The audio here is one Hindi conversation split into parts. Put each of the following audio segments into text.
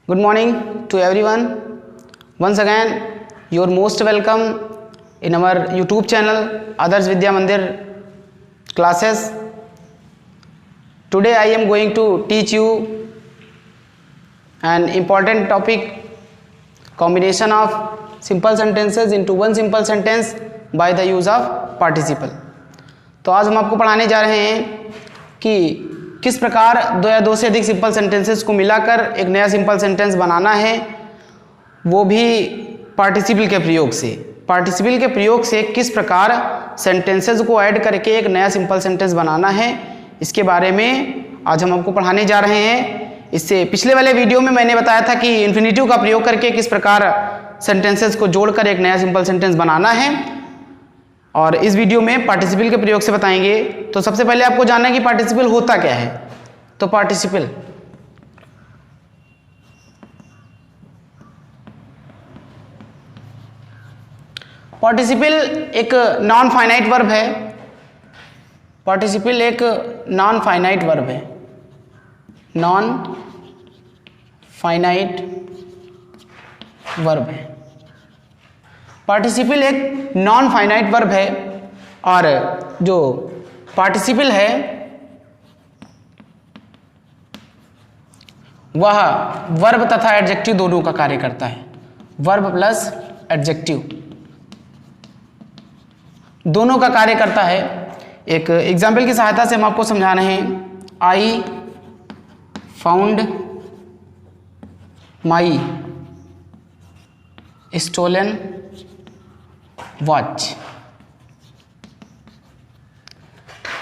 Good morning to everyone. Once again, you're most welcome in our YouTube channel, Adarsh Vidya Mandir classes. Today I am going to teach you an important topic, combination of simple sentences into one simple sentence by the use of participle. तो आज हम आपको पढ़ाने जा रहे हैं कि किस प्रकार दो या दो से अधिक सिंपल सेंटेंसेस को मिलाकर एक नया सिंपल सेंटेंस बनाना है, वो भी पार्टिसिपल के प्रयोग से। पार्टिसिपल के प्रयोग से किस प्रकार सेंटेंसेस को ऐड करके एक नया सिंपल सेंटेंस बनाना है, इसके बारे में आज हम आपको पढ़ाने जा रहे हैं। इससे पिछले वाले वीडियो में मैंने बताया था कि इन्फिनेटिव का प्रयोग करके किस प्रकार सेंटेंसेस को जोड़कर एक नया सिंपल सेंटेंस बनाना है, और इस वीडियो में पार्टिसिपल के प्रयोग से बताएंगे। तो सबसे पहले आपको जानना है कि पार्टिसिपल होता क्या है। तो पार्टिसिपल एक नॉन फाइनाइट वर्ब है। पार्टिसिपल एक नॉन फाइनाइट वर्ब है। नॉन फाइनाइट वर्ब है। पार्टिसिपल एक नॉन फाइनाइट वर्ब है, और जो पार्टिसिपल है वह वर्ब तथा एडजेक्टिव दोनों का कार्य करता है। वर्ब प्लस एडजेक्टिव दोनों का कार्य करता है। एक एग्जाम्पल की सहायता से हम आपको समझा रहे हैं। I found my stolen watch.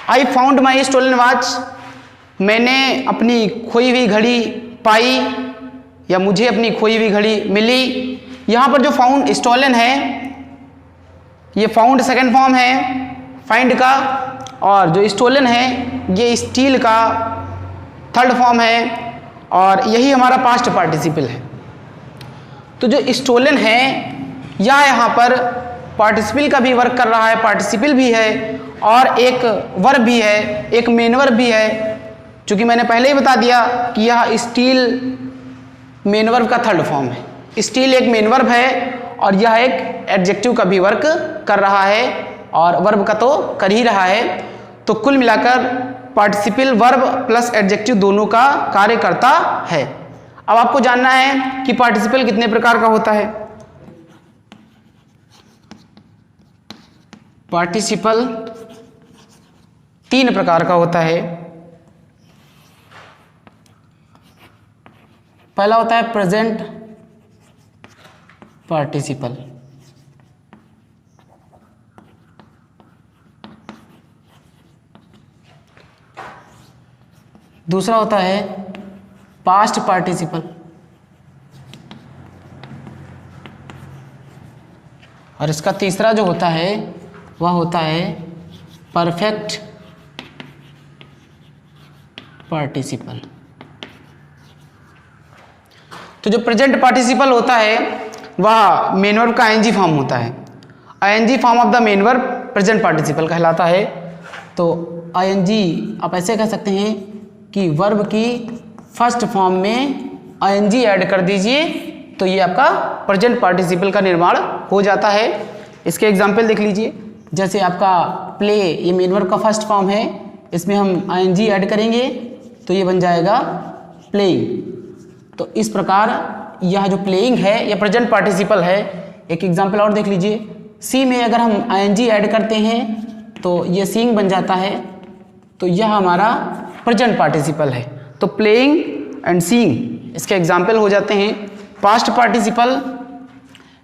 I found my stolen watch, मैंने अपनी खोई हुई घड़ी पाई या मुझे अपनी खोई हुई घड़ी मिली। यहाँ पर जो फाउंड स्टोलन है, ये फाउंड सेकंड फॉर्म है फाइंड का, और जो स्टोलन है ये स्टील का थर्ड फॉर्म है, और यही हमारा पास्ट पार्टिसिपल है। तो जो स्टोलन है यह यहाँ पर पार्टिसिपल का भी वर्क कर रहा है, पार्टिसिपल भी है और एक वर्ब भी है, एक मेन वर्ब भी है। चूँकि मैंने पहले ही बता दिया कि यह स्टील मेन वर्ब का थर्ड फॉर्म है। स्टील एक मेन वर्ब है और यह एक एडजेक्टिव का भी वर्क कर रहा है, और वर्ब का तो कर ही रहा है। तो कुल मिलाकर पार्टिसिपल वर्ब प्लस एडजेक्टिव दोनों का कार्य करता है। अब आपको जानना है कि पार्टिसिपल कितने प्रकार का होता है। पार्टिसिपल 3 प्रकार का होता है। पहला होता है प्रेजेंट पार्टिसिपल। दूसरा होता है पास्ट पार्टिसिपल, और इसका तीसरा जो होता है वह होता है परफेक्ट पार्टिसिपल। तो जो प्रेजेंट पार्टिसिपल होता है वह मेन वर्ब का आईएनजी फॉर्म होता है। ING form of the main verb present participle कहलाता है। तो आईएनजी आप ऐसे कह सकते हैं कि वर्ब की फर्स्ट फॉर्म में आईएनजी ऐड कर दीजिए, तो ये आपका प्रेजेंट पार्टिसिपल का निर्माण हो जाता है। इसके एग्जाम्पल देख लीजिए। जैसे आपका प्ले, ये मेन वर्ब का फर्स्ट फॉर्म है, इसमें हम आईएनजी ऐड करेंगे तो ये बन जाएगा प्लेइंग। तो इस प्रकार यह जो प्लेइंग है यह प्रेजेंट पार्टिसिपल है। एक एग्जाम्पल और देख लीजिए। सी में अगर हम आईएनजी ऐड करते हैं तो ये सीइंग बन जाता है, तो यह हमारा प्रेजेंट पार्टिसिपल है। तो प्लेइंग एंड सीइंग इसके एग्जाम्पल हो जाते हैं। पास्ट पार्टिसिपल,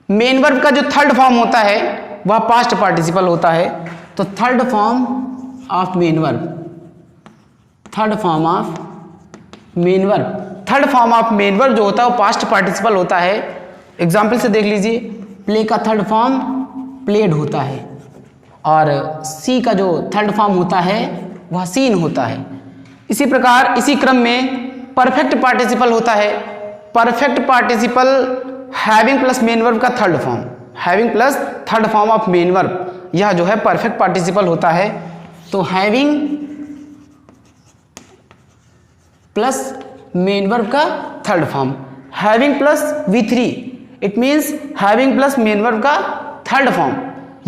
मेन वर्ब का जो थर्ड फॉर्म होता है वह पास्ट पार्टिसिपल होता है। तो third form of main verb, third form of main verb, third form of main verb जो होता है वो पास्ट पार्टिसिपल होता है। एग्जाम्पल से देख लीजिए। प्ले का थर्ड फॉर्म प्लेड होता है, और सी का जो थर्ड फॉर्म होता है वह सीन होता है। इसी प्रकार इसी क्रम में परफेक्ट पार्टिसिपल होता है। Perfect participle having plus main verb का third form, having plus third form of main verb, यह जो है परफेक्ट पार्टिसिपल होता है। तो हैविंग प्लस मेन वर्ब का third form, having plus V3, it means having plus main verb का थर्ड फॉर्म,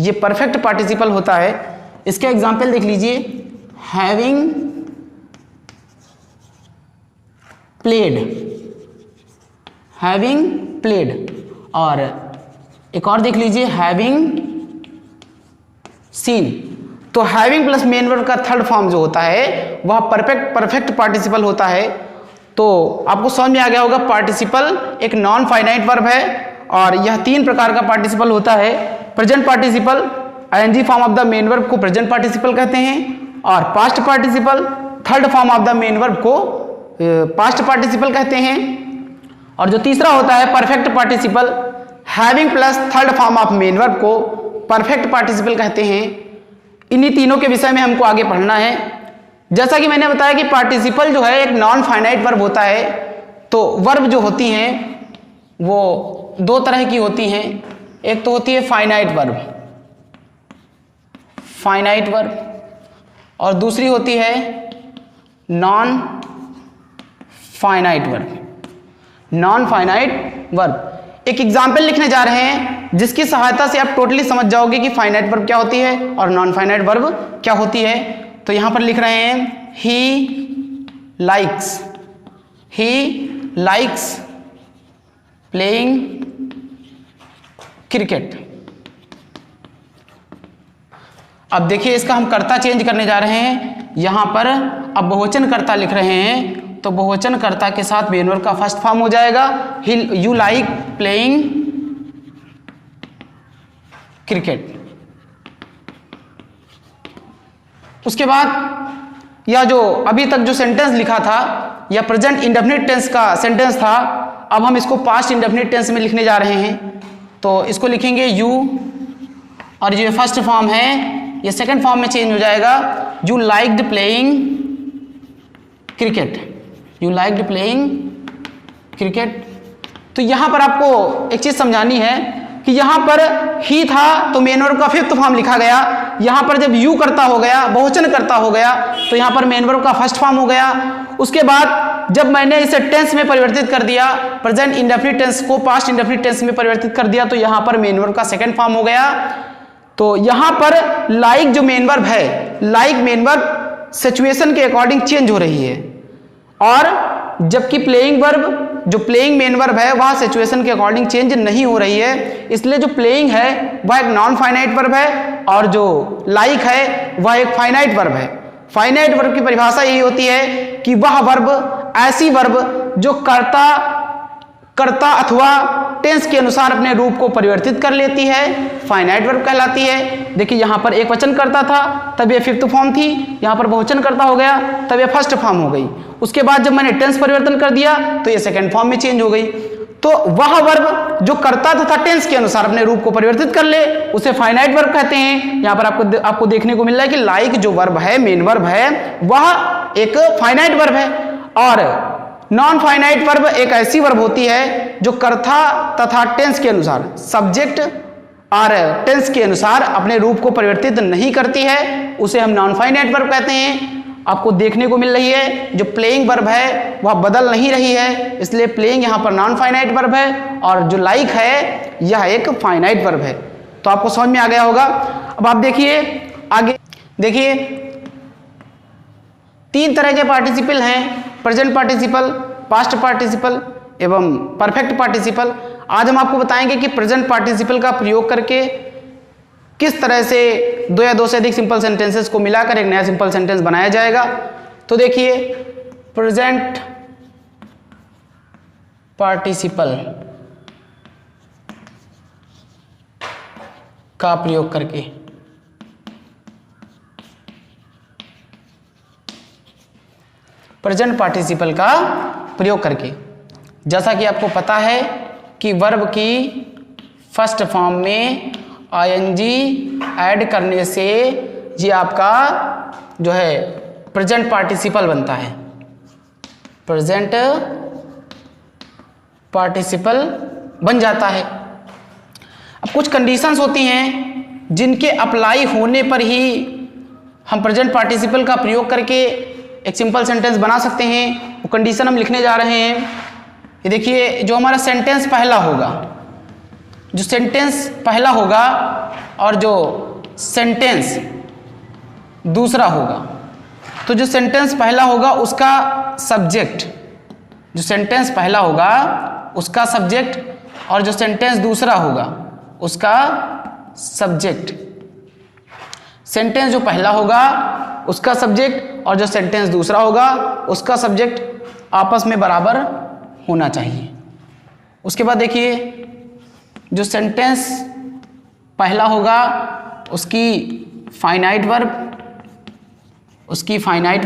ये परफेक्ट पार्टिसिपल होता है। इसके एग्जाम्पल देख लीजिए, हैविंग प्लेड, हैविंग प्लेड, और एक और देख लीजिए हैविंग सीन। तो हैविंग प्लस मेन वर्ब का थर्ड फॉर्म जो होता है वह परफेक्ट पार्टिसिपल होता है। तो आपको समझ में आ गया होगा, पार्टिसिपल एक नॉन फाइनाइट वर्ब है और यह 3 प्रकार का पार्टिसिपल होता है। Present participle, ING form of the main verb को प्रेजेंट पार्टिसिपल कहते हैं, और past participle third form of the main verb को पास्ट पार्टिसिपल कहते हैं। और जो तीसरा होता है perfect participle, having plus third form of main verb को परफेक्ट पार्टिसिपल कहते हैं। इन्हीं तीनों के विषय में हमको आगे पढ़ना है। जैसा कि मैंने बताया कि पार्टिसिपल जो है एक नॉन फाइनाइट वर्ब होता है। तो वर्ब जो होती हैं वो 2 तरह की होती हैं, एक तो होती है फाइनाइट वर्ब, और दूसरी होती है नॉन फाइनाइट वर्ब। एक एग्जाम्पल लिखने जा रहे हैं जिसकी सहायता से आप टोटली समझ जाओगे कि फाइनाइट वर्ब क्या होती है और नॉन फाइनाइट वर्ब क्या होती है। तो यहां पर लिख रहे हैं ही लाइक्स प्लेइंग क्रिकेट। अब देखिए इसका हम कर्ता चेंज करने जा रहे हैं। यहां पर अब बहुवचन कर्ता लिख रहे हैं, तो बहुवचन कर्ता के साथ मेन वर्ब का फर्स्ट फॉर्म हो जाएगा यू लाइक प्लेइंग क्रिकेट। उसके बाद यह जो अभी तक जो सेंटेंस लिखा था यह प्रेजेंट इंडेफिनिट टेंस का सेंटेंस था, अब हम इसको पास्ट इंडेफिनिट टेंस में लिखने जा रहे हैं। तो इसको लिखेंगे यू, और जो फर्स्ट फॉर्म है ये सेकंड फॉर्म में चेंज हो जाएगा, यू लाइक्ड प्लेइंग क्रिकेट। तो यहां पर आपको एक चीज समझानी है कि यहां पर ही था तो मेन वर्ब का फिफ्थ फॉर्म लिखा गया। यहां पर जब यू करता हो गया, बहुवचन करता हो गया, तो यहां पर मेन वर्ब का फर्स्ट फॉर्म हो गया। उसके बाद जब मैंने इसे टेंस में परिवर्तित कर दिया, प्रेजेंट इंडेफिनिट टेंस को पास्ट इंडेफिनिट टेंस में परिवर्तित कर दिया, तो यहां पर मेन वर्ब का सेकंड फॉर्म हो गया। तो यहां पर लाइक जो मेन वर्ब है, लाइक मेन वर्ब सिचुएशन के अकॉर्डिंग चेंज हो रही है, और जबकि प्लेइंग वर्ब जो प्लेइंग मेन वर्ब है वह सिचुएशन के अकॉर्डिंग चेंज नहीं हो रही है। इसलिए जो प्लेइंग है वह एक नॉन फाइनाइट वर्ब है, और जो लाइक है वह एक फाइनाइट वर्ब है। फाइनाइट वर्ब की परिभाषा यही होती है कि वह वर्ब ऐसी वर्ब जो कर्ता अथवा टेंस के अनुसार अपने रूप को परिवर्तित कर लेती है, फाइनाइट वर्ब कहलाती है। देखिए यहाँ पर एक वचन करता था तब ये फिफ्थ फॉर्म थी, यहाँ पर बहुवचन करता हो गया तब ये फर्स्ट फॉर्म हो गई। उसके बाद जब मैंने टेंस परिवर्तन कर दिया तो ये सेकंड फॉर्म में चेंज हो गई। तो वह वर्ब जो कर्ता तथा टेंस के अनुसार अपने रूप को परिवर्तित कर ले उसे फाइनाइट वर्ब कहते हैं। यहाँ पर आपको देखने को मिल रहा है कि लाइक जो वर्ब है, मेन वर्ब है, वह एक फाइनाइट वर्ब है, और नॉन फाइनाइट वर्ब एक ऐसी वर्ब होती है जो कर्ता तथा टेंस के अनुसार, सब्जेक्ट और टेंस के अनुसार अपने रूप को परिवर्तित नहीं करती है, उसे हम नॉन फाइनाइट वर्ब कहते हैं। आपको देखने को मिल रही है जो प्लेइंग वर्ब है वह बदल नहीं रही है, इसलिए प्लेइंग यहाँ पर नॉन फाइनाइट वर्ब है, और जो लाइक है यह एक फाइनाइट वर्ब है। तो आपको समझ में आ गया होगा। अब आप देखिए आगे, देखिए 3 तरह के पार्टिसिपल हैं, प्रेजेंट पार्टिसिपल, पास्ट पार्टिसिपल एवं परफेक्ट पार्टिसिपल। आज हम आपको बताएंगे कि प्रेजेंट पार्टिसिपल का प्रयोग करके किस तरह से 2 या 2 से अधिक सिंपल सेंटेंसेस को मिलाकर एक नया सिंपल सेंटेंस बनाया जाएगा। तो देखिए प्रेजेंट पार्टिसिपल का प्रयोग करके प्रेजेंट पार्टिसिपल का प्रयोग करके, जैसा कि आपको पता है कि वर्ब की फर्स्ट फॉर्म में आईएनजी ऐड करने से ये आपका जो है प्रेजेंट पार्टिसिपल बनता है, प्रेजेंट पार्टिसिपल बन जाता है। अब कुछ कंडीशंस होती हैं जिनके अप्लाई होने पर ही हम प्रेजेंट पार्टिसिपल का प्रयोग करके एक सिंपल सेंटेंस बना सकते हैं। वो कंडीशन हम लिखने जा रहे हैं। ये देखिए जो हमारा सेंटेंस पहला होगा, जो सेंटेंस पहला होगा और जो सेंटेंस दूसरा होगा, तो जो सेंटेंस पहला होगा उसका सब्जेक्ट, जो सेंटेंस पहला होगा उसका सब्जेक्ट और जो सेंटेंस दूसरा होगा उसका सब्जेक्ट। सेंटेंस जो पहला होगा उसका सब्जेक्ट और जो सेंटेंस दूसरा होगा उसका सब्जेक्ट आपस में बराबर होना चाहिए। उसके बाद देखिए जो सेंटेंस पहला होगा उसकी फाइनाइट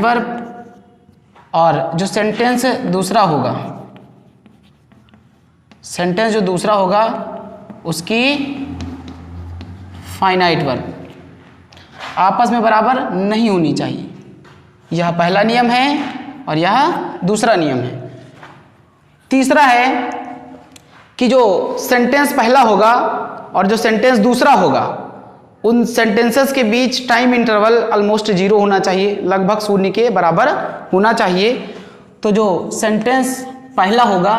वर्ब और जो सेंटेंस दूसरा होगा, सेंटेंस जो दूसरा होगा उसकी फाइनाइट वर्ब आपस में बराबर नहीं होनी चाहिए। यह पहला नियम है और यह दूसरा नियम है। तीसरा है कि जो सेंटेंस पहला होगा और जो सेंटेंस दूसरा होगा उन सेंटेंसेस के बीच टाइम इंटरवल ऑलमोस्ट 0 होना चाहिए, लगभग 0 के बराबर होना चाहिए। तो जो सेंटेंस पहला होगा,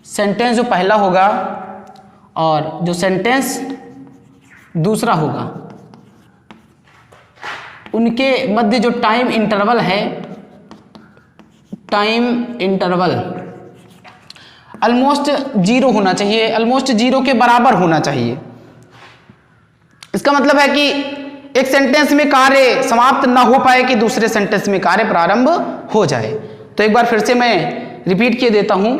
सेंटेंस जो पहला होगा और जो सेंटेंस दूसरा होगा उनके मध्य जो टाइम इंटरवल है, टाइम इंटरवल ऑलमोस्ट 0 होना चाहिए, ऑलमोस्ट 0 के बराबर होना चाहिए। इसका मतलब है कि एक सेंटेंस में कार्य समाप्त ना हो पाए कि दूसरे सेंटेंस में कार्य प्रारंभ हो जाए। तो एक बार फिर से मैं रिपीट किए देता हूं,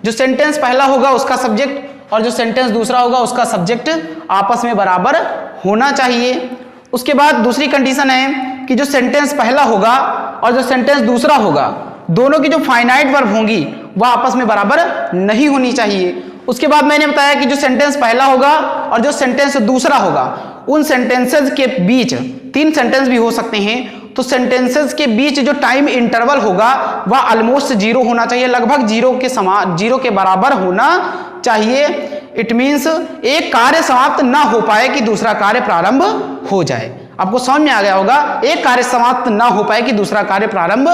जो सेंटेंस पहला होगा उसका सब्जेक्ट और जो सेंटेंस दूसरा होगा उसका सब्जेक्ट आपस में बराबर होना चाहिए। उसके बाद दूसरी कंडीशन है कि जो सेंटेंस पहला होगा और जो सेंटेंस दूसरा होगा दोनों की जो फाइनाइट वर्ब होंगी वह आपस में बराबर नहीं होनी चाहिए। उसके बाद मैंने बताया कि जो सेंटेंस पहला होगा और जो सेंटेंस दूसरा होगा उन सेंटेंसेस के बीच 3 सेंटेंस भी हो सकते हैं, तो सेंटेंसेस के बीच जो टाइम इंटरवल होगा वह ऑलमोस्ट 0 होना चाहिए, लगभग 0 के बराबर होना चाहिए। इट मीन्स एक कार्य समाप्त ना हो पाए कि दूसरा कार्य प्रारंभ हो जाए। आपको समझ में आ गया होगा, एक कार्य समाप्त ना हो पाए कि दूसरा कार्य प्रारंभ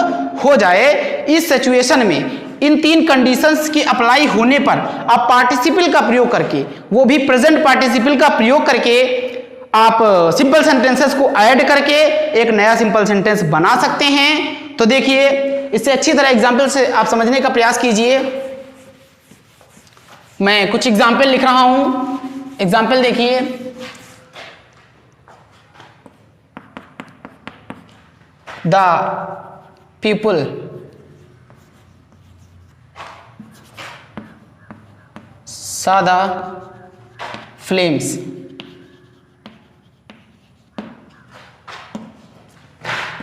हो जाए। इस सिचुएशन में इन 3 कंडीशंस की अप्लाई होने पर आप पार्टिसिपल का प्रयोग करके, वो भी प्रेजेंट पार्टिसिपल का प्रयोग करके आप सिंपल सेंटेंसेस को ऐड करके एक नया सिंपल सेंटेंस बना सकते हैं। तो देखिए इससे अच्छी तरह एग्जाम्पल से आप समझने का प्रयास कीजिए। मैं कुछ एग्जाम्पल लिख रहा हूं, एग्जाम्पल देखिए। The people saw the flames.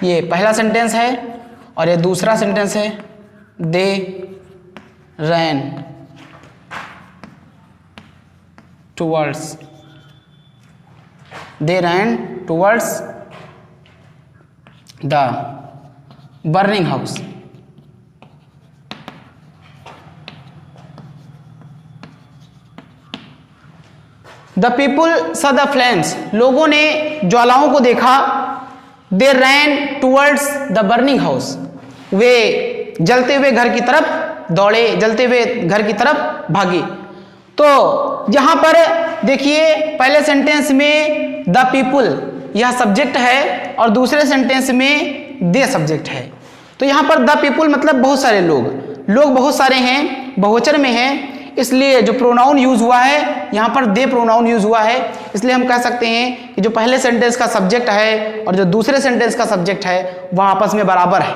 ये पहला सेंटेंस है और ये दूसरा सेंटेंस है। They ran towards, they ran towards the burning house. The people saw the flames, लोगों ने ज्वालाओं को देखा। They ran towards the burning house, वे जलते हुए घर की तरफ दौड़े, जलते हुए घर की तरफ भागे। तो यहां पर देखिए पहले सेंटेंस में द पीपुल यह सब्जेक्ट है और दूसरे सेंटेंस में दे सब्जेक्ट है। तो यहां पर द पीपुल मतलब बहुत सारे लोग बहुत सारे हैं, बहुवचन में है, इसलिए जो प्रोनाउन यूज हुआ है यहाँ पर दे प्रोनाउन यूज हुआ है। इसलिए हम कह सकते हैं कि जो पहले सेंटेंस का सब्जेक्ट है और जो दूसरे सेंटेंस का सब्जेक्ट है वह आपस में बराबर है।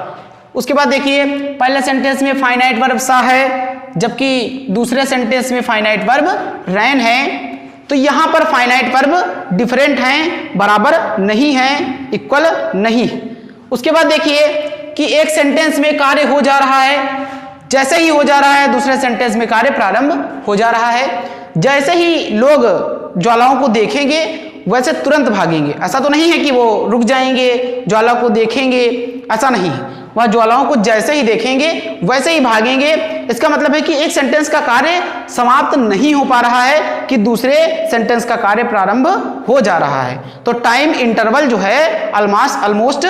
उसके बाद देखिए पहले सेंटेंस में फाइनाइट वर्ब सा है जबकि दूसरे सेंटेंस में फाइनाइट वर्ब रैन है। तो यहाँ पर फाइनाइट वर्ब डिफरेंट हैं, बराबर नहीं है, इक्वल नहीं। उसके बाद देखिए कि एक सेंटेंस में कार्य हो जा रहा है, जैसे ही हो जा रहा है दूसरे सेंटेंस में कार्य प्रारंभ हो जा रहा है। जैसे ही लोग ज्वालाओं को देखेंगे वैसे तुरंत भागेंगे। ऐसा तो नहीं है कि वो रुक जाएंगे, ज्वाला को देखेंगे, ऐसा नहीं है। वह ज्वालाओं को जैसे ही देखेंगे वैसे ही भागेंगे। इसका मतलब है कि एक सेंटेंस का कार्य समाप्त नहीं हो पा रहा है कि दूसरे सेंटेंस का कार्य प्रारंभ हो जा रहा है। तो टाइम इंटरवल जो है ऑलमोस्ट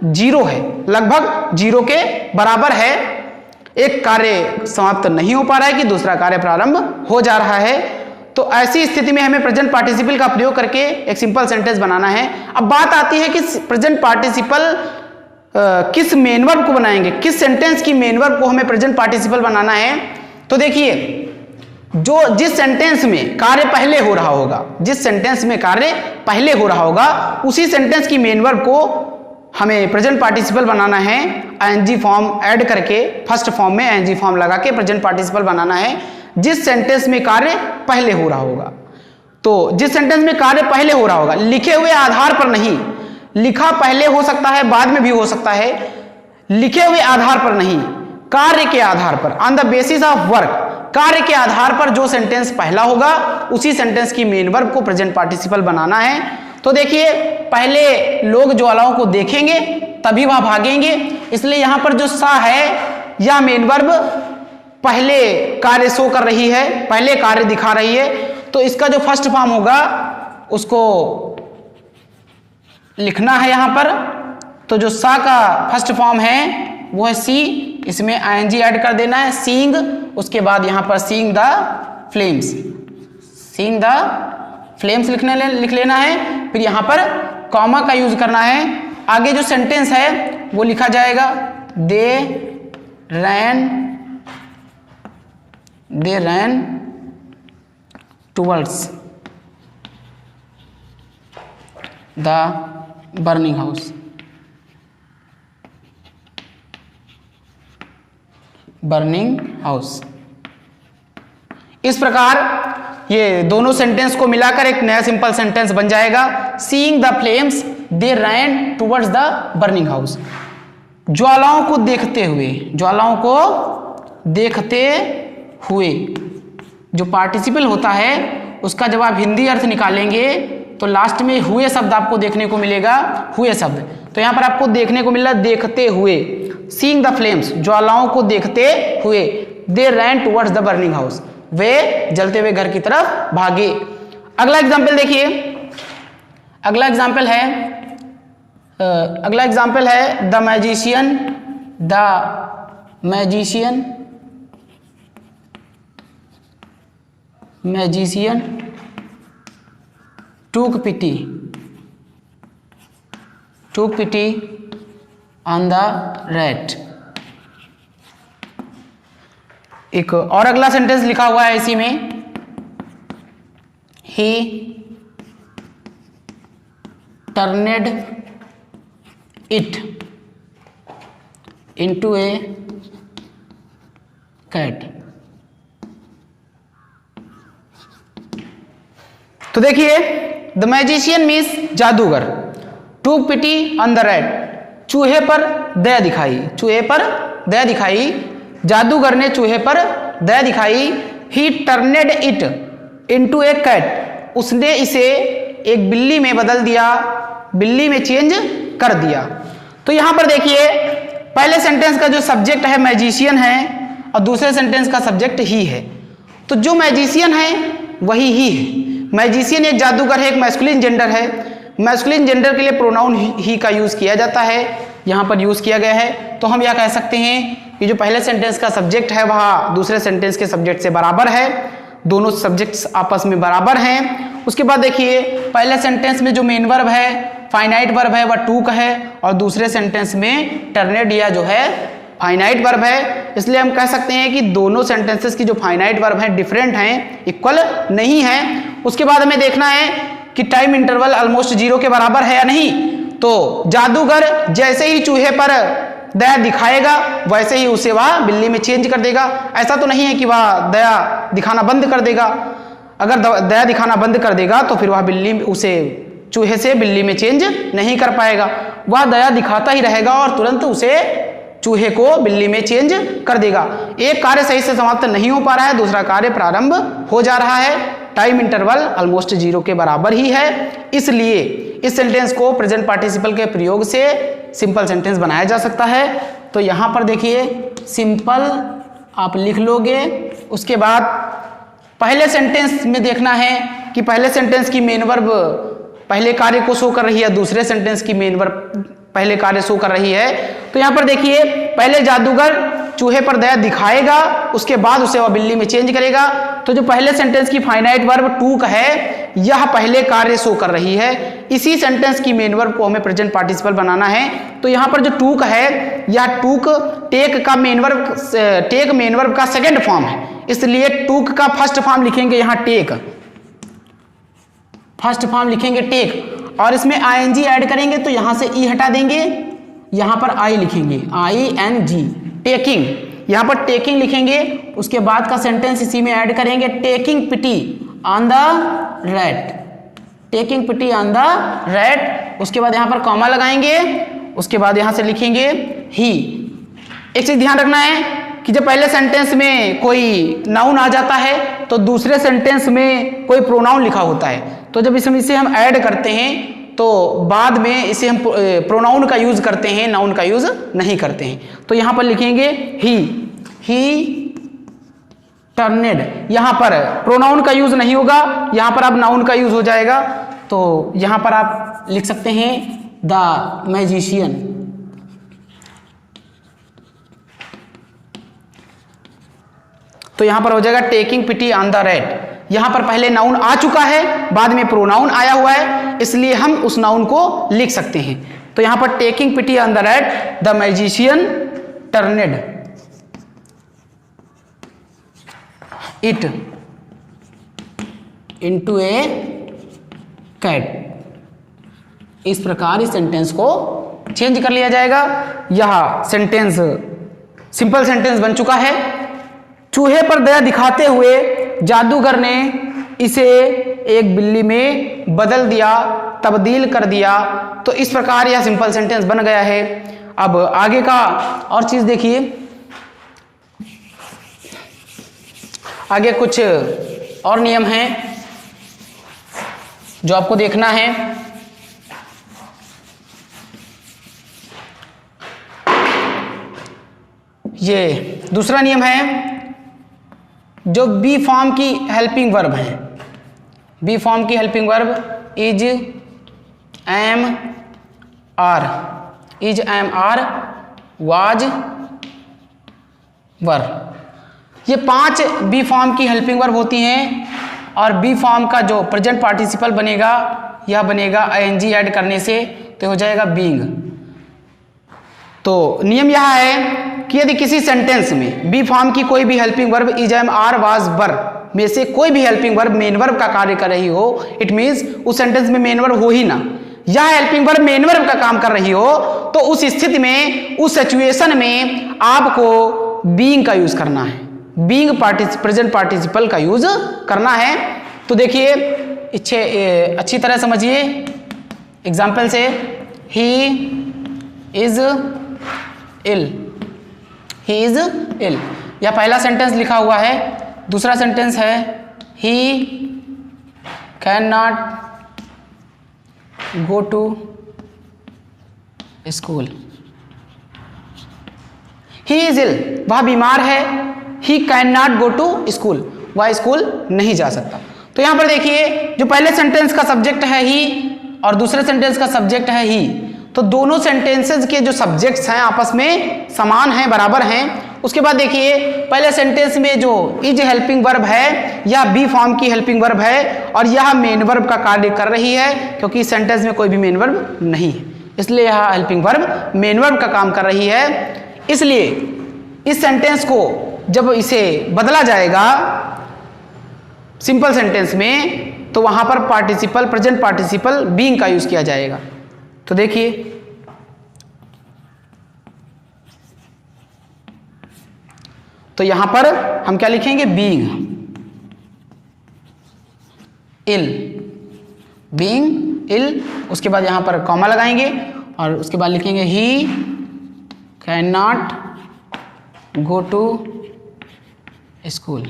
0 है, लगभग 0 के बराबर है। एक कार्य समाप्त नहीं हो पा रहा है कि दूसरा कार्य प्रारंभ हो जा रहा है। तो ऐसी स्थिति में हमें प्रेजेंट पार्टिसिपल का प्रयोग करके एक सिंपल सेंटेंस बनाना है। अब बात आती है कि प्रेजेंट पार्टिसिपल किस मेन वर्ब को बनाएंगे, किस सेंटेंस की मेन वर्ब को हमें प्रेजेंट पार्टिसिपल बनाना है। तो देखिए, जिस सेंटेंस में कार्य पहले हो रहा होगा, जिस सेंटेंस में कार्य पहले हो रहा होगा, उसी सेंटेंस की मेन वर्ब को हमें प्रेजेंट पार्टिसिपल बनाना है। आईएनजी फॉर्म ऐड करके, फर्स्ट फॉर्म में आईएनजी फॉर्म लगा के प्रेजेंट पार्टिसिपल बनाना है जिस सेंटेंस में कार्य पहले हो रहा होगा। तो जिस सेंटेंस में कार्य पहले हो रहा होगा, लिखे हुए आधार पर नहीं, लिखा पहले हो सकता है, बाद में भी हो सकता है, लिखे हुए आधार पर नहीं, कार्य के आधार पर, on the basis of work, कार्य के आधार पर जो सेंटेंस पहला होगा उसी सेंटेंस की मेन वर्ब को प्रेजेंट पार्टिसिपल बनाना है। तो देखिए, पहले लोग ज्वालाओं को देखेंगे तभी वह भागेंगे, इसलिए यहां पर जो सा है या मेन वर्ब पहले कार्य शो कर रही है, पहले कार्य दिखा रही है, तो इसका जो फर्स्ट फॉर्म होगा उसको लिखना है यहां पर। तो जो सा का फर्स्ट फॉर्म है वो है सी, इसमें आईएनजी ऐड कर देना है, सीइंग, उसके बाद यहां पर seeing the flames, seeing the flames लिख लेना है। फिर यहां पर कॉमा का यूज करना है। आगे जो सेंटेंस है वो लिखा जाएगा they ran towards the burning house, burning house. इस प्रकार ये दोनों सेंटेंस को मिलाकर एक नया सिंपल सेंटेंस बन जाएगा। Seeing the flames they ran towards the burning house. ज्वालाओं को देखते हुए, ज्वालाओं को देखते हुए, जो पार्टिसिपल होता है उसका जब आप हिंदी अर्थ निकालेंगे तो लास्ट में हुए शब्द आपको देखने को मिलेगा, हुए शब्द। तो यहां पर आपको देखने को मिल रहा है देखते हुए, सीइंग द फ्लेम्स, ज्वालाओं को देखते हुए, दे ran towards the burning house, वे जलते हुए घर की तरफ भागे। अगला एग्जाम्पल देखिए, अगला एग्जाम्पल है the magician took pity on the rat। एक और अगला सेंटेंस लिखा हुआ है इसी में, he turned it into a cat। तो देखिए, द मैजिशियन मीन्स जादूगर, टूक पिटी ऑन द रैट, चूहे पर दया दिखाई, चूहे पर दया दिखाई, जादूगर ने चूहे पर दया दिखाई। ही turned it into a cat, उसने इसे एक बिल्ली में बदल दिया, बिल्ली में चेंज कर दिया। तो यहां पर देखिए, पहले सेंटेंस का जो सब्जेक्ट है मैजिशियन है और दूसरे सेंटेंस का सब्जेक्ट ही है। तो जो मैजिशियन है वही ही है। मैजिशियन एक जादूगर है, एक मैस्कुलिन जेंडर है। मैस्कुलिन जेंडर के लिए प्रोनाउन ही का यूज किया जाता है, यहाँ पर यूज किया गया है। तो हम यह कह सकते हैं कि जो पहले सेंटेंस का सब्जेक्ट है वह दूसरे सेंटेंस के सब्जेक्ट से बराबर है, दोनों सब्जेक्ट्स आपस में बराबर हैं। उसके बाद देखिए, पहले सेंटेंस में जो मेन वर्ब है, फाइनाइट वर्ब है, वह टूक है, और दूसरे सेंटेंस में टर्नेड या जो है फाइनाइट वर्ब है। इसलिए हम कह सकते हैं कि दोनों सेंटेंसेस की जो फाइनाइट वर्ब है डिफरेंट हैं, इक्वल नहीं है। उसके बाद हमें देखना है कि टाइम इंटरवल ऑलमोस्ट 0 के बराबर है या नहीं। तो जादूगर जैसे ही चूहे पर दया दिखाएगा वैसे ही उसे वह बिल्ली में चेंज कर देगा। ऐसा तो नहीं है कि वह दया दिखाना बंद कर देगा। अगर दया दिखाना बंद कर देगा तो फिर वह बिल्ली उसे चूहे से बिल्ली में चेंज नहीं कर पाएगा, वह दया दिखाता ही रहेगा और तुरंत उसे चूहे को बिल्ली में चेंज कर देगा। एक कार्य सही से समाप्त नहीं हो पा रहा है, दूसरा कार्य प्रारंभ हो जा रहा है। टाइम इंटरवल ऑलमोस्ट 0 के बराबर ही है, इसलिए इस सेंटेंस को प्रेजेंट पार्टिसिपल के प्रयोग से सिंपल सेंटेंस बनाया जा सकता है। तो यहाँ पर देखिए, सिंपल आप लिख लोगे। उसके बाद पहले सेंटेंस में देखना है कि पहले सेंटेंस की मेन वर्ब पहले कार्य को शो कर रही है, दूसरे सेंटेंस की मेन वर्ब पहले कार्य शो कर रही है। तो यहाँ पर देखिए, पहले जादूगर चूहे पर दया दिखाएगा, उसके बाद उसे वह बिल्ली में चेंज करेगा। तो जो पहले सेंटेंस की फाइनाइट वर्ब टूक है, यह पहले कार्य शो कर रही है। इसी सेंटेंस की मेन वर्ब को हमें प्रेजेंट पार्टिसिपल बनाना है। तो यहाँ पर जो टूक है, यह टूक टेक का मेन वर्ब का सेकेंड फॉर्म है, इसलिए टूक का फर्स्ट फॉर्म लिखेंगे यहाँ टेक, फर्स्ट फॉर्म लिखेंगे टेक, और इसमें आईएनजी ऐड करेंगे तो यहां से ई हटा देंगे, यहां पर आई लिखेंगे, ING, टेकिंग, यहां पर टेकिंग लिखेंगे। उसके बाद का सेंटेंस इसी में ऐड करेंगे, taking pity on the rat, taking pity on the rat. उसके बाद यहां पर कॉमा लगाएंगे, उसके बाद यहां से लिखेंगे ही। एक चीज ध्यान रखना है कि जब पहले सेंटेंस में कोई नाउन आ जाता है तो दूसरे सेंटेंस में कोई प्रोनाउन लिखा होता है, तो जब इसमें इसे हम ऐड करते हैं तो बाद में इसे हम प्रोनाउन का यूज करते हैं, नाउन का यूज नहीं करते हैं। तो यहां पर लिखेंगे ही टर्नेड, यहां पर प्रोनाउन का यूज नहीं होगा, यहां पर अब नाउन का यूज हो जाएगा। तो यहां पर आप लिख सकते हैं द मैजिशियन, तो यहां पर हो जाएगा taking pity on the rat. यहां पर पहले नाउन आ चुका है, बाद में प्रोनाउन आया हुआ है, इसलिए हम उस नाउन को लिख सकते हैं। तो यहां पर taking pity on the rat, the magician turned it into a cat. इस प्रकार इस सेंटेंस को चेंज कर लिया जाएगा। यह सेंटेंस सिंपल सेंटेंस बन चुका है। चूहे पर दया दिखाते हुए जादूगर ने इसे एक बिल्ली में बदल दिया, तब्दील कर दिया। तो इस प्रकार यह सिंपल सेंटेंस बन गया है। अब आगे का और चीज देखिए, आगे कुछ और नियम हैं जो आपको देखना है। ये दूसरा नियम है, जो बी फॉर्म की हेल्पिंग वर्ब है, बी फॉर्म की helping verb is, am, are, is, am, are, was, were, ये 5 बी फॉर्म की हेल्पिंग वर्ब होती हैं। और बी फॉर्म का जो प्रेजेंट पार्टिसिपल बनेगा, यह बनेगा ING ऐड करने से, तो हो जाएगा बीइंग। तो नियम यह है कि यदि किसी सेंटेंस में बी फॉर्म की कोई भी helping verb is, am, are, was, were में से कोई भी हेल्पिंग वर्ब मेन वर्ब का कार्य कर रही हो, इट मीन्स उस सेंटेंस में मेन वर्ब हो ही ना, यह हेल्पिंग वर्ब मेन वर्ब का काम कर रही हो, तो उस स्थिति में, उस सिचुएशन में आपको बीइंग का यूज करना है, बीइंग प्रेजेंट पार्टिसिपल का यूज करना है। तो देखिए अच्छी तरह समझिए एग्जाम्पल से, ही इज इल, ही इज इल, यह पहला सेंटेंस लिखा हुआ है। दूसरा सेंटेंस है he can not go to school, he is ill, वह बीमार है, he can not go to school, वह स्कूल नहीं जा सकता। तो यहां पर देखिए, जो पहले सेंटेंस का सब्जेक्ट है ही और दूसरे सेंटेंस का सब्जेक्ट है ही, तो दोनों सेंटेंसेस के जो सब्जेक्ट्स हैं आपस में समान हैं, बराबर हैं। उसके बाद देखिए, पहले सेंटेंस में जो इज हेल्पिंग वर्ब है, यह बी फॉर्म की हेल्पिंग वर्ब है और यह मेन वर्ब का कार्य कर रही है, क्योंकि इस सेंटेंस में कोई भी मेन वर्ब नहीं है, इसलिए यह हेल्पिंग वर्ब मेन वर्ब का काम कर रही है। इसलिए इस सेंटेंस को जब इसे बदला जाएगा सिंपल सेंटेंस में, तो वहां पर पार्टिसिपल, प्रेजेंट पार्टिसिपल बीइंग का यूज किया जाएगा। तो देखिए, तो यहां पर हम क्या लिखेंगे, बीइंग, इल, बीइंग इल। उसके बाद यहां पर कॉमा लगाएंगे और उसके बाद लिखेंगे he can not go to school.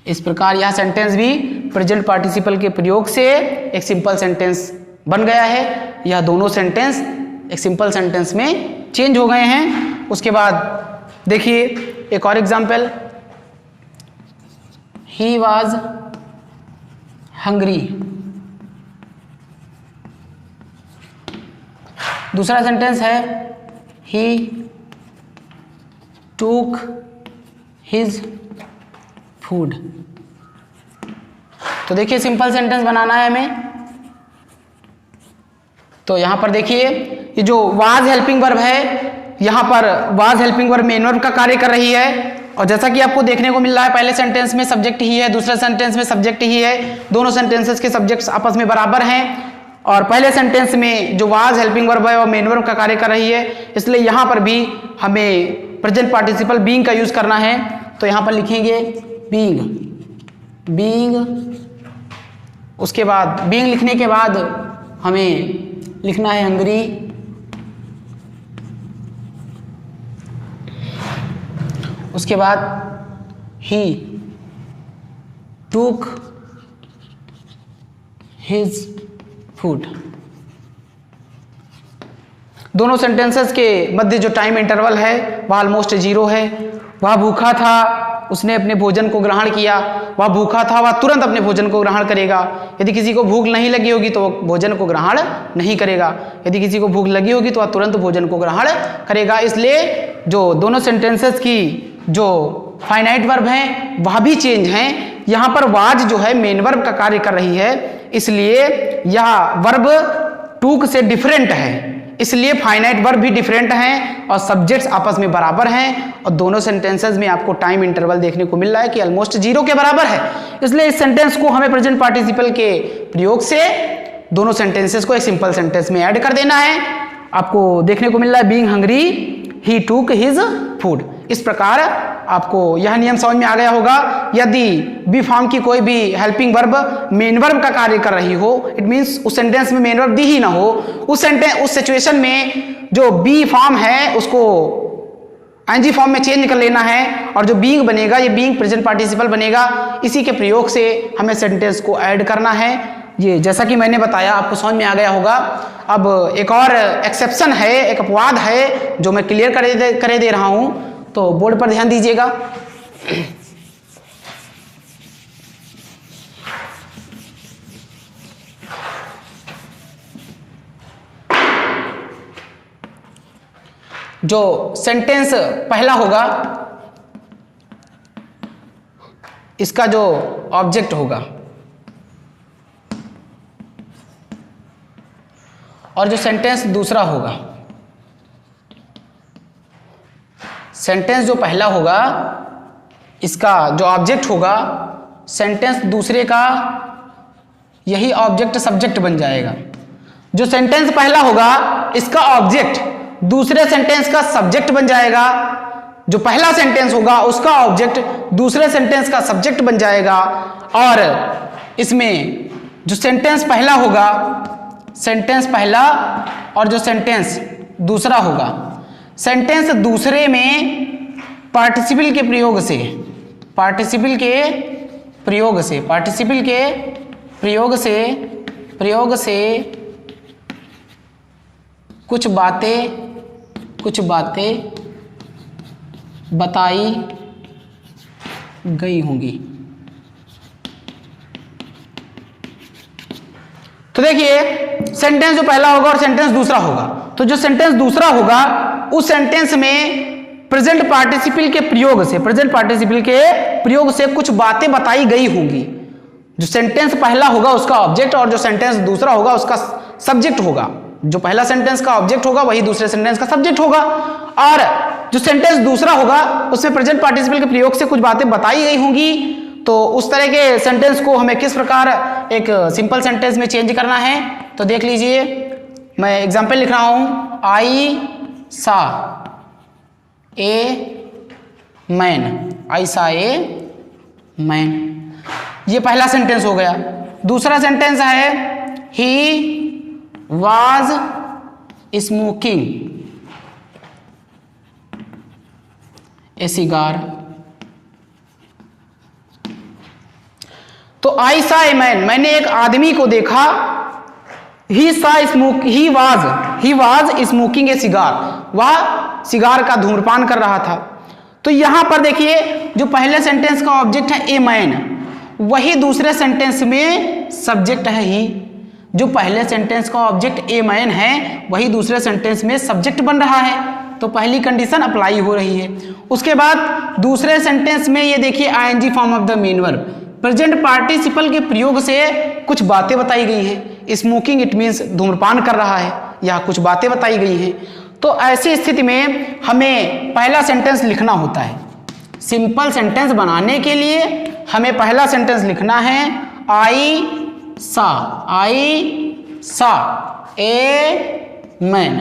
इस प्रकार यह सेंटेंस भी प्रेजेंट पार्टिसिपल के प्रयोग से एक सिंपल सेंटेंस बन गया है। यह दोनों सेंटेंस एक सिंपल सेंटेंस में चेंज हो गए हैं। उसके बाद देखिए एक और एग्जाम्पल, ही वॉज हंग्री। दूसरा सेंटेंस है ही took his food। तो देखिए सिंपल सेंटेंस बनाना है हमें। तो यहां पर देखिए ये जो वाज हेल्पिंग वर्ब है, यहां पर was helping verb main verb का कार्य कर रही है। और जैसा कि आपको देखने को मिल रहा है पहले सेंटेंस में सब्जेक्ट ही है, दूसरे सेंटेंस में सब्जेक्ट ही है, दोनों सेंटेंसेस के सब्जेक्ट्स आपस में बराबर हैं। और पहले सेंटेंस में जो वाज हेल्पिंग वर्ब है वो मेन वर्ब का कार्य कर रही है, इसलिए यहां पर भी हमें प्रेजेंट पार्टिसिपल बीइंग का यूज करना है। तो यहां पर लिखेंगे बीइंग, बीइंग। उसके बाद बीइंग लिखने के बाद हमें लिखना है हंगरी, उसके बाद ही टूक हिज फूड। दोनों सेंटेंसेस के मध्य जो टाइम इंटरवल है वह ऑलमोस्ट 0 है। वह भूखा था, उसने अपने भोजन को ग्रहण किया। वह भूखा था, वह तुरंत अपने भोजन को ग्रहण करेगा। यदि किसी को भूख नहीं लगी होगी तो वह भोजन को ग्रहण नहीं करेगा। यदि किसी को भूख लगी होगी तो वह तुरंत भोजन को ग्रहण करेगा। इसलिए जो दोनों सेंटेंसेस की जो फाइनाइट वर्ब हैं वह भी चेंज हैं। यहाँ पर वाज जो है मेन वर्ब का कार्य कर रही है, इसलिए यह वर्ब टूक से डिफरेंट है, इसलिए फाइनाइट वर्ब भी डिफरेंट हैं और सब्जेक्ट्स आपस में बराबर हैं। और दोनों सेंटेंसेस में आपको टाइम इंटरवल देखने को मिल रहा है कि ऑलमोस्ट 0 के बराबर है। इसलिए इस सेंटेंस को हमें प्रेजेंट पार्टिसिपल के प्रयोग से दोनों सेंटेंसेस को एक सिंपल सेंटेंस में ऐड कर देना है। आपको देखने को मिल रहा है बीइंग हंग्री ही टूक हिज फूड। इस प्रकार आपको यह नियम समझ में आ गया होगा। यदि बी फॉर्म की कोई भी हेल्पिंग वर्ब मेन वर्ब का कार्य कर रही हो, इट मींस उस सेंटेंस में मेन वर्ब दी ही ना हो, उस सिचुएशन में जो बी फॉर्म है उसको आईएनजी फॉर्म में चेंज कर लेना है और जो बीइंग बनेगा ये बीइंग प्रेजेंट पार्टिसिपल बनेगा। इसी के प्रयोग से हमें सेंटेंस को ऐड करना है। ये जैसा कि मैंने बताया आपको समझ में आ गया होगा। अब एक और एक्सेप्शन है, एक अपवाद है जो मैं क्लियर करे दे रहा हूं, तो बोर्ड पर ध्यान दीजिएगा। जो सेंटेंस पहला होगा इसका जो ऑब्जेक्ट होगा और जो सेंटेंस दूसरा होगा, सेंटेंस जो पहला होगा इसका जो ऑब्जेक्ट होगा, सेंटेंस दूसरे का यही ऑब्जेक्ट सब्जेक्ट बन जाएगा। जो सेंटेंस पहला होगा इसका ऑब्जेक्ट दूसरे सेंटेंस का सब्जेक्ट बन जाएगा। जो पहला सेंटेंस होगा उसका ऑब्जेक्ट दूसरे सेंटेंस का सब्जेक्ट बन जाएगा। और इसमें जो सेंटेंस पहला होगा, सेंटेंस पहला और जो सेंटेंस दूसरा होगा, सेंटेंस दूसरे में पार्टिसिपल के प्रयोग से, पार्टिसिपल के प्रयोग से कुछ बातें बताई गई होंगी। तो देखिए सेंटेंस जो पहला होगा और सेंटेंस दूसरा होगा, तो जो सेंटेंस दूसरा होगा उस सेंटेंस में प्रेजेंट पार्टिसिपल के प्रयोग से कुछ बातें बताई गई होंगी। जो सेंटेंस पहला होगा उसका ऑब्जेक्ट और जो सेंटेंस दूसरा होगा उसका सब्जेक्ट होगा। जो पहला सेंटेंस का ऑब्जेक्ट होगा वही दूसरे सेंटेंस का सब्जेक्ट होगा। और जो सेंटेंस दूसरा होगा उसमें प्रेजेंट पार्टिसिपल के प्रयोग से कुछ बातें बताई गई होंगी। तो उस तरह के सेंटेंस को हमें किस प्रकार एक सिंपल सेंटेंस में चेंज करना है तो देख लीजिए। मैं एग्जांपल लिख रहा हूं, आई सा ए मैन, ये पहला सेंटेंस हो गया। दूसरा सेंटेंस है he was smoking A cigar. तो आई सा ए मैन, मैंने एक आदमी को देखा। He was smoking A cigar, वह सिगार का धूम्रपान कर रहा था। तो यहां पर देखिए जो पहले सेंटेंस का ऑब्जेक्ट है ए मैन, वही दूसरे सेंटेंस में सब्जेक्ट है ही। जो पहले सेंटेंस का ऑब्जेक्ट ए मैन है वही दूसरे सेंटेंस में सब्जेक्ट बन रहा है। तो पहली कंडीशन अप्लाई हो रही है। उसके बाद दूसरे सेंटेंस में ये देखिए ING form of the main verb, present participle के प्रयोग से कुछ बातें बताई गई हैं। स्मोकिंग इट मीन्स धूम्रपान कर रहा है, या कुछ बातें बताई गई हैं। तो ऐसी स्थिति में हमें पहला सेंटेंस लिखना होता है। सिंपल सेंटेंस बनाने के लिए हमें पहला सेंटेंस लिखना है आई saw a man,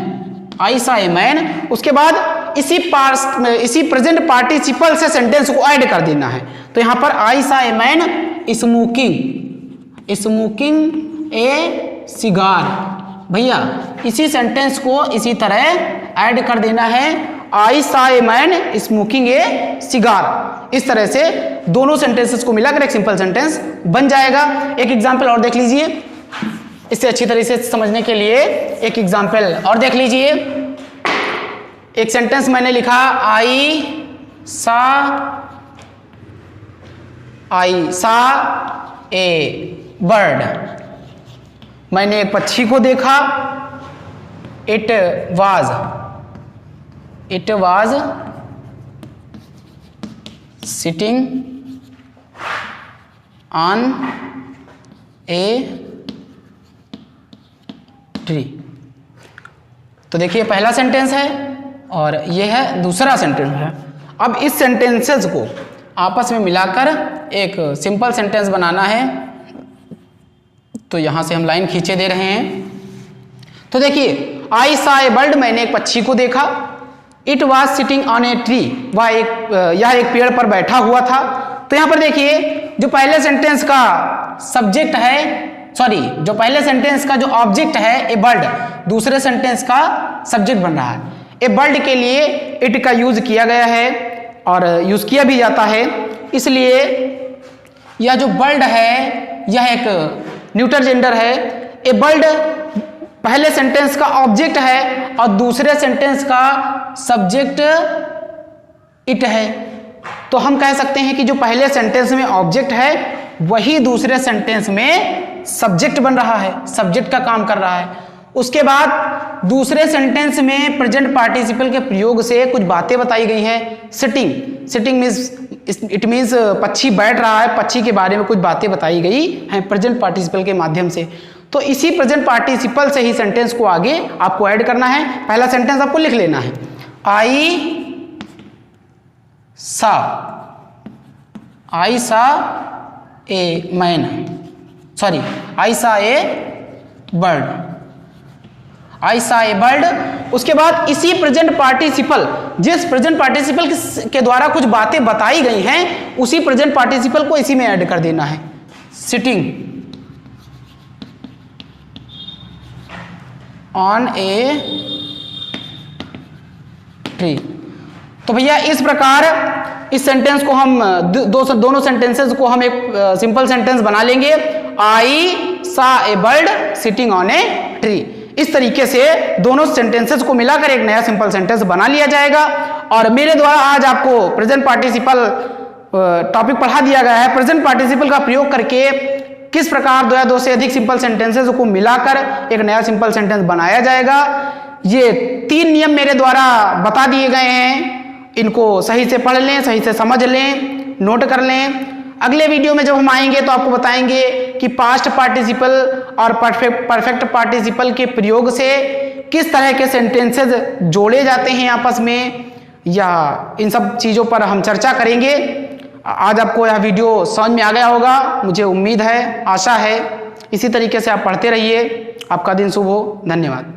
I saw a man. उसके बाद इसी प्रेजेंट पार्टिसिपल से सेंटेंस को ऐड कर देना है। तो यहां पर आई saw a man smoking A cigar. भैया इसी सेंटेंस को इसी तरह ऐड कर देना है, आई saw a man smoking A cigar. इस तरह से दोनों सेंटेंसेस को मिलाकर एक सिंपल सेंटेंस बन जाएगा। एक एग्जांपल और देख लीजिए, इससे अच्छी तरह से समझने के लिए एक एग्जांपल और देख लीजिए। एक सेंटेंस मैंने लिखा आई सा ए बर्ड। मैंने एक पक्षी को देखा, it was sitting on a tree. तो देखिए पहला सेंटेंस है और यह है दूसरा सेंटेंस है। अब इस सेंटेंसेस को आपस में मिलाकर एक सिंपल सेंटेंस बनाना है। तो यहां से हम लाइन खींचे दे रहे हैं। तो देखिए आई सा ए बर्ड, मैंने एक पक्षी को देखा, it was sitting on a tree, यह एक पेड़ पर बैठा हुआ था। तो यहां पर देखिए जो पहले सेंटेंस का सब्जेक्ट है, जो पहले सेंटेंस का जो ऑब्जेक्ट है ए बर्ड, दूसरे सेंटेंस का सब्जेक्ट बन रहा है। ए बर्ड के लिए इट का यूज किया गया है और यूज किया भी जाता है, इसलिए यह जो बर्ड है यह एक न्यूटर जेंडर है। ए बर्ड पहले सेंटेंस का ऑब्जेक्ट है और दूसरे सेंटेंस का सब्जेक्ट इट है। तो हम कह सकते हैं कि जो पहले सेंटेंस में ऑब्जेक्ट है वही दूसरे सेंटेंस में सब्जेक्ट बन रहा है, सब्जेक्ट का काम कर रहा है। उसके बाद दूसरे सेंटेंस में प्रेजेंट पार्टिसिपल के प्रयोग से कुछ बातें बताई गई हैं। सिटिंग मीन्स पक्षी बैठ रहा है, पक्षी के बारे में कुछ बातें बताई गई हैं प्रेजेंट पार्टिसिपल के माध्यम से। तो इसी प्रेजेंट पार्टिसिपल से ही सेंटेंस को आगे आपको ऐड करना है। पहला सेंटेंस आपको लिख लेना है, आई saw a man, I saw a bird, I saw a bird. उसके बाद इसी प्रेजेंट पार्टिसिपल, जिस प्रेजेंट पार्टिसिपल के द्वारा कुछ बातें बताई गई हैं, उसी प्रेजेंट पार्टिसिपल को इसी में ऐड कर देना है, सिटिंग ऑन ए ट्री। तो भैया इस प्रकार इस सेंटेंस को हम दोनों सेंटेंसेस को हम एक सिंपल सेंटेंस बना लेंगे, I saw a bird sitting on a tree. इस tariके से दोनों सेंटेंसेस को मिलाकर एक नया सिंपल सेंटेंस बना लिया जाएगा। और मेरे द्वारा आज आपको प्रेजेंट पार्टिसिपल टॉपिक पढ़ा दिया गया है। प्रेजेंट पार्टिसिपल का प्रयोग करके किस प्रकार 2 या 2 से अधिक सिंपल सेंटेंसेस को मिलाकर एक नया सिंपल सेंटेंस बनाया जाएगा। ये 3 नियम मेरे द्वारा बता दिए गए हैं, इनको सही से पढ़ लें, सही से समझ लें, नोट कर लें। अगले वीडियो में जब हम आएंगे तो आपको बताएंगे कि पास्ट पार्टिसिपल और परफेक्ट पार्टिसिपल के प्रयोग से किस तरह के सेंटेंसेस जोड़े जाते हैं आपस में, या इन सब चीज़ों पर हम चर्चा करेंगे। आज आपको यह वीडियो समझ में आ गया होगा, मुझे उम्मीद है, आशा है। इसी तरीके से आप पढ़ते रहिए। आपका दिन शुभ हो। धन्यवाद।